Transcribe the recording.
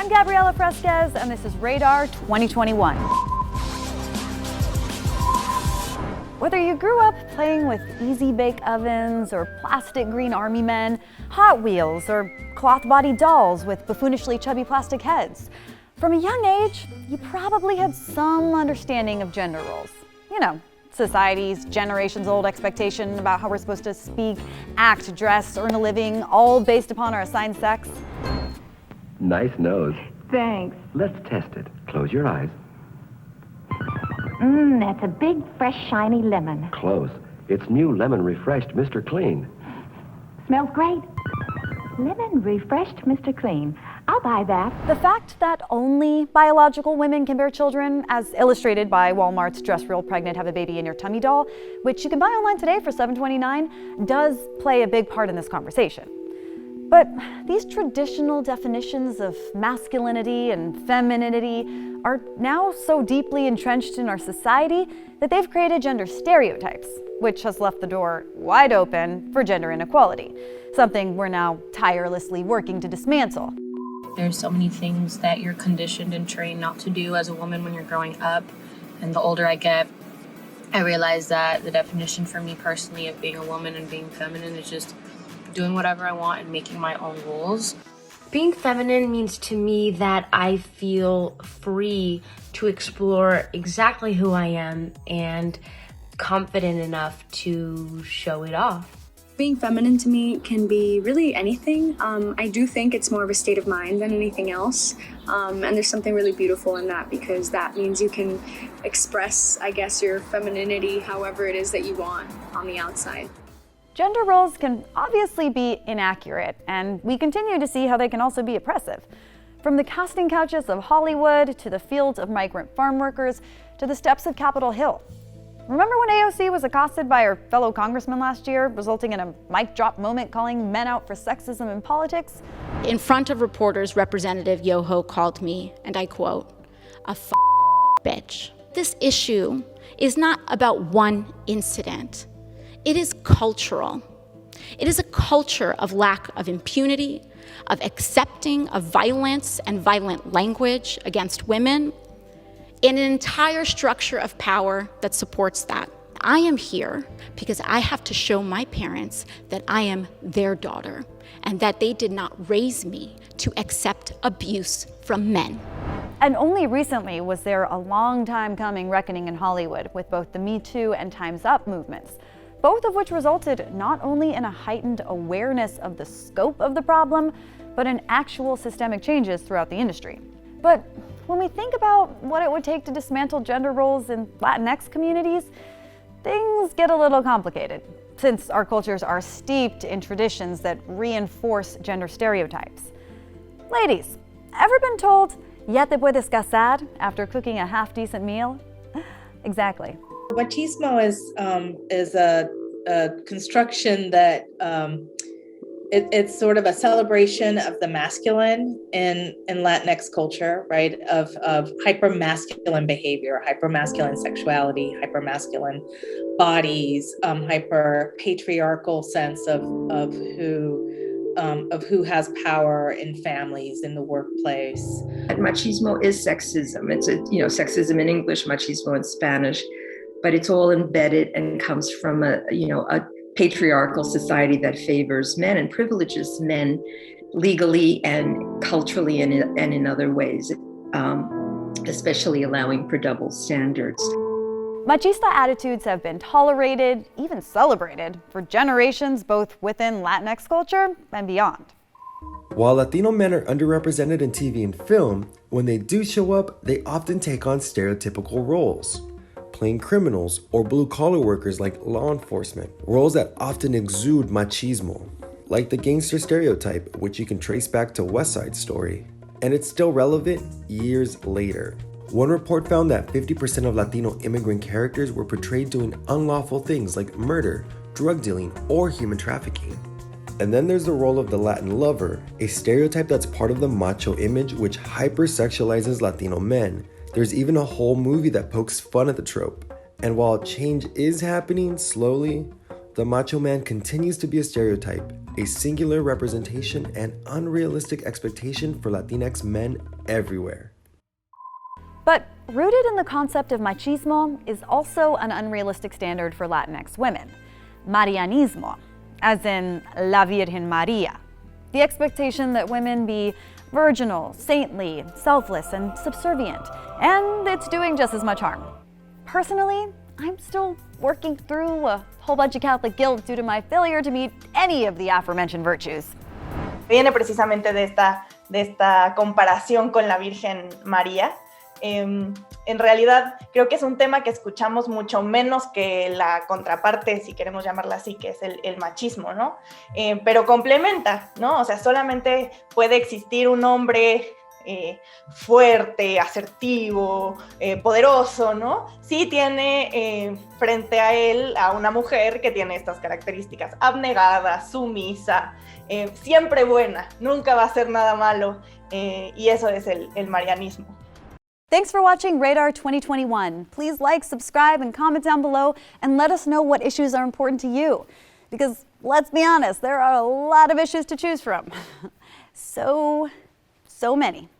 I'm Gabriela Fresquez, and this is Radar 2021. Whether you grew up playing with easy bake ovens or plastic green army men, Hot Wheels, or cloth-bodied dolls with buffoonishly chubby plastic heads, from a young age, you probably had some understanding of gender roles. You know, society's generations-old expectation about how we're supposed to speak, act, dress, earn a living, all based upon our assigned sex. Nice nose. Thanks. Let's test it. Close your eyes. That's a big, fresh, shiny lemon. Close. It's new lemon refreshed Mr. Clean. Smells great. Lemon refreshed Mr. Clean. I'll buy that. The fact that only biological women can bear children, as illustrated by Walmart's Dress Real Pregnant Have a Baby in Your Tummy doll, which you can buy online today for $7.29, does play a big part in this conversation. But these traditional definitions of masculinity and femininity are now so deeply entrenched in our society that they've created gender stereotypes, which has left the door wide open for gender inequality, something we're now tirelessly working to dismantle. There's so many things that you're conditioned and trained not to do as a woman when you're growing up. And the older I get, I realize that the definition for me personally of being a woman and being feminine is just doing whatever I want and making my own rules. Being feminine means to me that I feel free to explore exactly who I am and confident enough to show it off. Being feminine to me can be really anything. I do think it's more of a state of mind than anything else. And there's something really beautiful in that because that means you can express, I guess, your femininity however it is that you want on the outside. Gender roles can obviously be inaccurate, and we continue to see how they can also be oppressive. From the casting couches of Hollywood, to the fields of migrant farm workers, to the steps of Capitol Hill. Remember when AOC was accosted by her fellow congressman last year, resulting in a mic drop moment calling men out for sexism in politics? In front of reporters, Representative Yoho called me, and I quote, a bitch. This issue is not about one incident. It is cultural. It is a culture of lack of impunity, of accepting of violence and violent language against women, and an entire structure of power that supports that. I am here because I have to show my parents that I am their daughter and that they did not raise me to accept abuse from men. And only recently was there a long time coming reckoning in Hollywood with both the Me Too and Time's Up movements, both of which resulted not only in a heightened awareness of the scope of the problem, but in actual systemic changes throughout the industry. But when we think about what it would take to dismantle gender roles in Latinx communities, things get a little complicated, since our cultures are steeped in traditions that reinforce gender stereotypes. Ladies, ever been told, ya te puedes casar, after cooking a half-decent meal? Exactly. Machismo is a construction that it's sort of a celebration of the masculine in Latinx culture, right? Of hyper-masculine behavior, hyper-masculine sexuality, hyper-masculine bodies, hyper-patriarchal sense of who has power in families, in the workplace. Machismo is sexism. It's sexism in English, machismo in Spanish. But it's all embedded and comes from a patriarchal society that favors men and privileges men legally and culturally and in other ways, especially allowing for double standards. Machista attitudes have been tolerated, even celebrated, for generations both within Latinx culture and beyond. While Latino men are underrepresented in TV and film, when they do show up, they often take on stereotypical roles. Playing criminals or blue-collar workers like law enforcement, roles that often exude machismo, like the gangster stereotype, which you can trace back to West Side Story. And it's still relevant years later. One report found that 50% of Latino immigrant characters were portrayed doing unlawful things like murder, drug dealing, or human trafficking. And then there's the role of the Latin lover, a stereotype that's part of the macho image which hypersexualizes Latino men. There's even a whole movie that pokes fun at the trope. And while change is happening slowly, The macho man continues to be a stereotype, a singular representation and unrealistic expectation for Latinx men everywhere. But rooted in the concept of machismo is also an unrealistic standard for Latinx women, marianismo, as in La Virgen Maria. The expectation that women be virginal, saintly, selfless, and subservient, and it's doing just as much harm. Personally, I'm still working through a whole bunch of Catholic guilt due to my failure to meet any of the aforementioned virtues. Viene precisamente de esta comparación con la Virgen María. En realidad creo que es un tema que escuchamos mucho menos que la contraparte, si queremos llamarla así, que es el machismo, ¿no? Pero complementa, ¿no? O sea, solamente puede existir un hombre fuerte, asertivo, poderoso, ¿no? Sí tiene frente a él a una mujer que tiene estas características: abnegada, sumisa, siempre buena, nunca va a hacer nada malo, y eso es el marianismo. Thanks for watching Radar 2021. Please like, subscribe, and comment down below and let us know what issues are important to you. Because let's be honest, there are a lot of issues to choose from. So many.